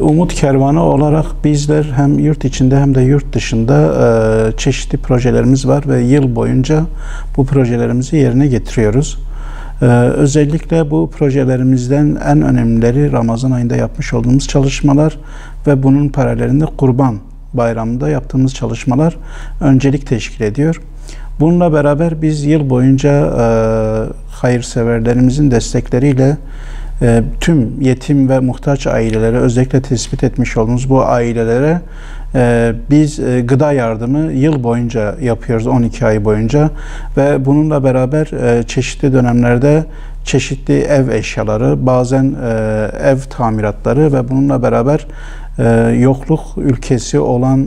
Umut Kervanı olarak bizler hem yurt içinde hem de yurt dışında çeşitli projelerimiz var ve yıl boyunca bu projelerimizi yerine getiriyoruz. Özellikle bu projelerimizden en önemlileri Ramazan ayında yapmış olduğumuz çalışmalar ve bunun paralelinde Kurban Bayramı'nda yaptığımız çalışmalar öncelik teşkil ediyor. Bununla beraber biz yıl boyunca hayırseverlerimizin destekleriyle tüm yetim ve muhtaç ailelere, özellikle tespit etmiş olduğumuz bu ailelere biz gıda yardımı yıl boyunca yapıyoruz, 12 ay boyunca ve bununla beraber çeşitli dönemlerde çeşitli ev eşyaları, bazen ev tamiratları ve bununla beraber yokluk ülkesi olan,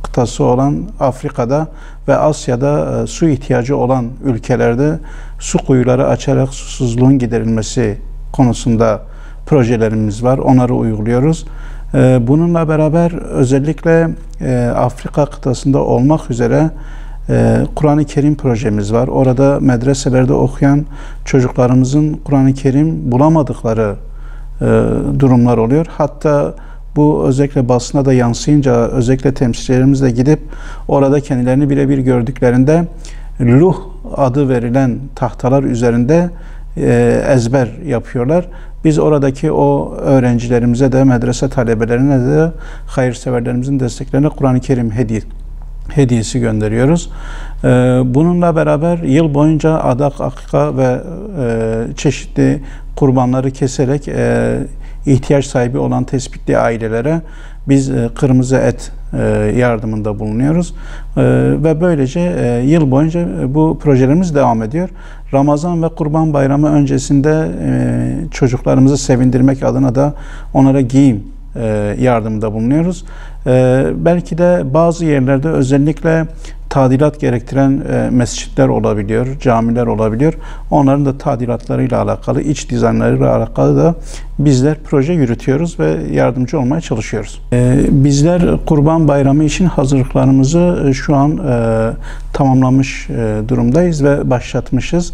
kıtası olan Afrika'da ve Asya'da su ihtiyacı olan ülkelerde su kuyuları açarak susuzluğun giderilmesi konusunda projelerimiz var. Onları uyguluyoruz. Bununla beraber özellikle Afrika kıtasında olmak üzere Kur'an-ı Kerim projemiz var. Orada medreselerde okuyan çocuklarımızın Kur'an-ı Kerim bulamadıkları durumlar oluyor. Hatta bu özellikle basına da yansıyınca özellikle temsilcilerimiz de gidip orada kendilerini birebir gördüklerinde luh adı verilen tahtalar üzerinde ezber yapıyorlar. Biz oradaki o öğrencilerimize de, medrese talebelerine de, hayırseverlerimizin desteklerine Kur'an-ı Kerim hediyesi gönderiyoruz. Bununla beraber yıl boyunca adak, akika ve çeşitli kurbanları keserek ihtiyaç sahibi olan tespitli ailelere biz kırmızı et yardımında bulunuyoruz. Ve böylece yıl boyunca bu projelerimiz devam ediyor. Ramazan ve Kurban Bayramı öncesinde çocuklarımızı sevindirmek adına da onlara giyim yardımında bulunuyoruz. Belki de bazı yerlerde özellikle tadilat gerektiren mescitler olabiliyor, camiler olabiliyor. Onların da tadilatlarıyla alakalı, iç dizaynlarıyla alakalı da bizler proje yürütüyoruz ve yardımcı olmaya çalışıyoruz. Bizler Kurban Bayramı için hazırlıklarımızı şu an tamamlamış durumdayız ve başlatmışız.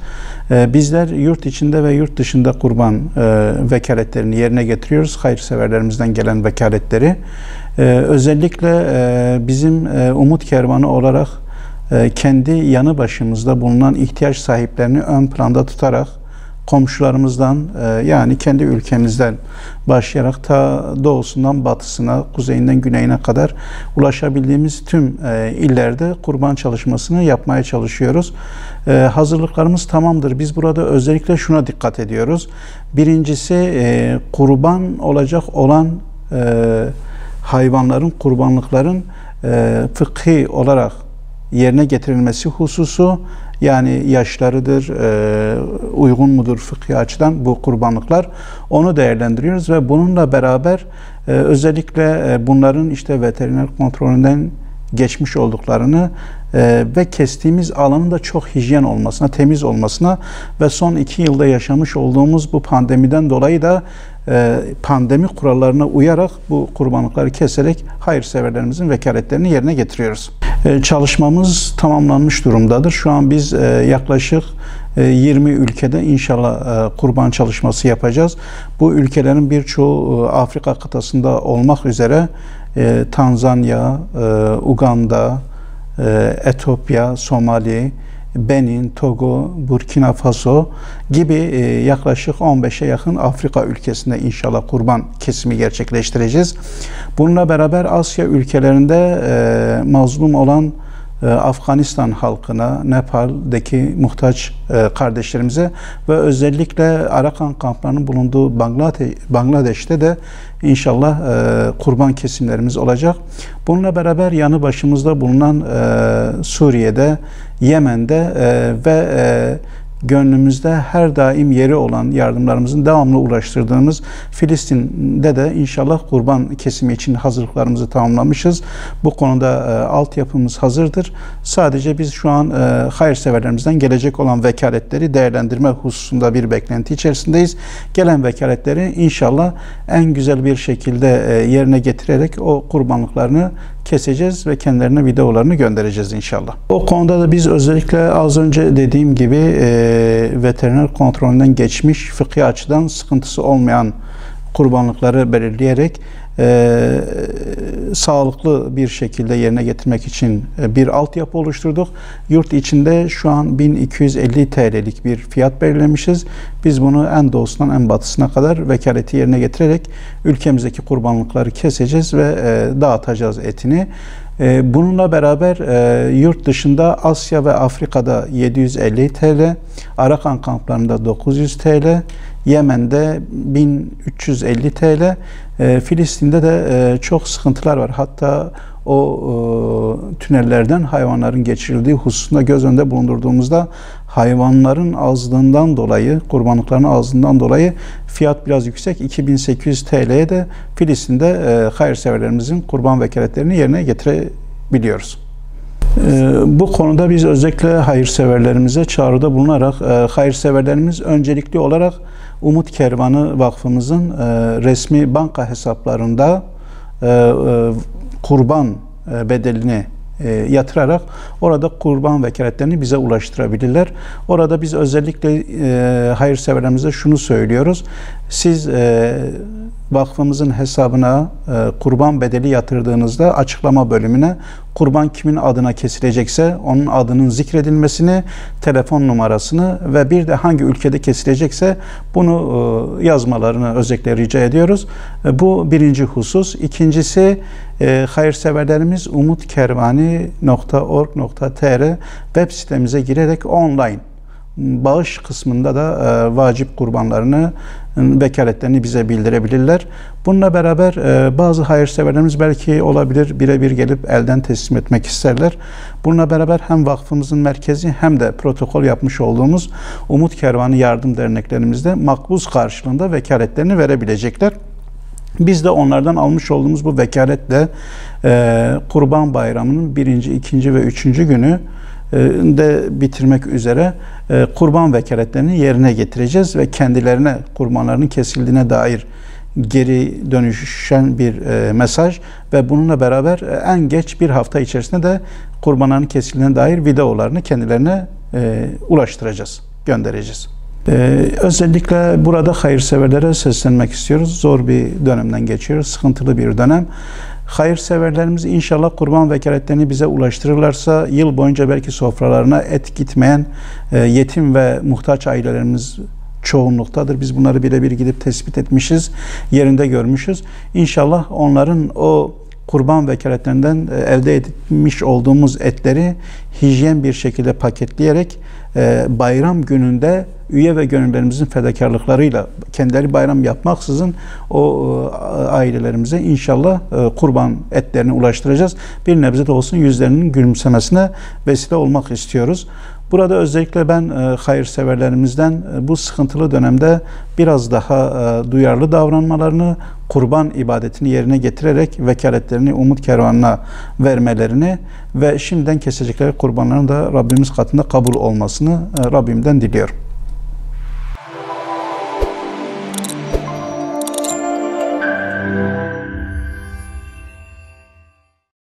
Bizler yurt içinde ve yurt dışında kurban vekaletlerini yerine getiriyoruz. Hayırseverlerimizden gelen vekaletleri. Özellikle bizim Umut Kervanı olarak kendi yanı başımızda bulunan ihtiyaç sahiplerini ön planda tutarak komşularımızdan yani kendi ülkemizden başlayarak ta doğusundan batısına, kuzeyinden güneyine kadar ulaşabildiğimiz tüm illerde kurban çalışmasını yapmaya çalışıyoruz. Hazırlıklarımız tamamdır. Biz burada özellikle şuna dikkat ediyoruz. Birincisi kurban olacak olan hayvanların, kurbanlıkların fıkhi olarak yerine getirilmesi hususu, yani yaşlarıdır, uygun mudur fıkhi açıdan bu kurbanlıklar, onu değerlendiriyoruz ve bununla beraber özellikle bunların işte veteriner kontrolünden geçmiş olduklarını ve kestiğimiz alanın da çok hijyen olmasına, temiz olmasına ve son 2 yılda yaşamış olduğumuz bu pandemiden dolayı da pandemi kurallarına uyarak bu kurbanlıkları keserek hayırseverlerimizin vekaletlerini yerine getiriyoruz. Çalışmamız tamamlanmış durumdadır. Şu an biz yaklaşık 20 ülkede inşallah kurban çalışması yapacağız. Bu ülkelerin birçoğu Afrika kıtasında olmak üzere Tanzanya, Uganda, Etiyopya, Somali, Benin, Togo, Burkina Faso gibi yaklaşık 15'e yakın Afrika ülkesinde inşallah kurban kesimi gerçekleştireceğiz. Bununla beraber Asya ülkelerinde mazlum olan Afganistan halkına, Nepal'deki muhtaç kardeşlerimize ve özellikle Arakan kamplarının bulunduğu Bangladeş'te de inşallah kurban kesimlerimiz olacak. Bununla beraber yanı başımızda bulunan Suriye'de, Yemen'de ve gönlümüzde her daim yeri olan, yardımlarımızın devamlı ulaştırdığımız Filistin'de de inşallah kurban kesimi için hazırlıklarımızı tamamlamışız. Bu konuda altyapımız hazırdır. Sadece biz şu an hayırseverlerimizden gelecek olan vekaletleri değerlendirme hususunda bir beklenti içerisindeyiz. Gelen vekaletleri inşallah en güzel bir şekilde yerine getirerek o kurbanlıklarını keseceğiz ve kendilerine videolarını göndereceğiz inşallah. O konuda da biz özellikle az önce dediğim gibi veteriner kontrolünden geçmiş, fıkhi açıdan sıkıntısı olmayan kurbanlıkları belirleyerek sağlıklı bir şekilde yerine getirmek için bir altyapı oluşturduk. Yurt içinde şu an 1250 TL'lik bir fiyat belirlemişiz. Biz bunu en doğusundan en batısına kadar vekaleti yerine getirerek ülkemizdeki kurbanlıkları keseceğiz ve dağıtacağız etini. Bununla beraber yurt dışında Asya ve Afrika'da 750 TL, Arakan kamplarında 900 TL, Yemen'de 1350 TL, Filistin'de de çok sıkıntılar var. Hatta o tünellerden hayvanların geçirildiği hususunda göz önünde bulundurduğumuzda hayvanların azlığından dolayı, kurbanlıkların azlığından dolayı fiyat biraz yüksek. 2800 TL'ye de Filistin'de hayırseverlerimizin kurban vekaletlerini yerine getirebiliyoruz. Bu konuda biz özellikle hayırseverlerimize çağrıda bulunarak hayırseverlerimiz öncelikli olarak Umut Kervanı Vakfımızın resmi banka hesaplarında kurban bedelini yatırarak orada kurban vekaletlerini bize ulaştırabilirler. Orada biz özellikle hayırseverlerimize şunu söylüyoruz. Siz vakfımızın hesabına kurban bedeli yatırdığınızda açıklama bölümüne kurban kimin adına kesilecekse onun adının zikredilmesini, telefon numarasını ve bir de hangi ülkede kesilecekse bunu yazmalarını özellikle rica ediyoruz. Bu birinci husus. İkincisi, hayırseverlerimiz umutkervani.org.tr web sitemize girerek online bağış kısmında da vacip kurbanlarını, vekaletlerini bize bildirebilirler. Bununla beraber bazı hayırseverlerimiz belki olabilir birebir gelip elden teslim etmek isterler. Bununla beraber hem vakfımızın merkezi hem de protokol yapmış olduğumuz Umut Kervanı yardım derneklerimizde makbuz karşılığında vekaletlerini verebilecekler. Biz de onlardan almış olduğumuz bu vekaletle Kurban Bayramı'nın 1., 2. ve 3. günü de bitirmek üzere kurban vekaletlerini yerine getireceğiz ve kendilerine kurbanlarının kesildiğine dair geri dönüşen bir mesaj ve bununla beraber en geç bir hafta içerisinde de kurbanların kesildiğine dair videolarını kendilerine ulaştıracağız, göndereceğiz. Özellikle burada hayırseverlere seslenmek istiyoruz. Zor bir dönemden geçiyoruz, sıkıntılı bir dönem. Hayırseverlerimiz inşallah kurban vekaletlerini bize ulaştırırlarsa yıl boyunca belki sofralarına et gitmeyen yetim ve muhtaç ailelerimiz çoğunluktadır. Biz bunları birebir gidip tespit etmişiz, yerinde görmüşüz. İnşallah onların o kurban vekaletlerinden elde etmiş olduğumuz etleri hijyen bir şekilde paketleyerek bayram gününde üye ve gönüllerimizin fedakarlıklarıyla kendileri bayram yapmaksızın o ailelerimize inşallah kurban etlerini ulaştıracağız. Bir nebze de olsun yüzlerinin gülümsemesine vesile olmak istiyoruz. Burada özellikle ben hayırseverlerimizden bu sıkıntılı dönemde biraz daha duyarlı davranmalarını, kurban ibadetini yerine getirerek vekaletlerini Umut Kervanı'na vermelerini ve şimdiden kesecekleri kurbanların da Rabbimiz katında kabul olmasını Rabbimden diliyorum.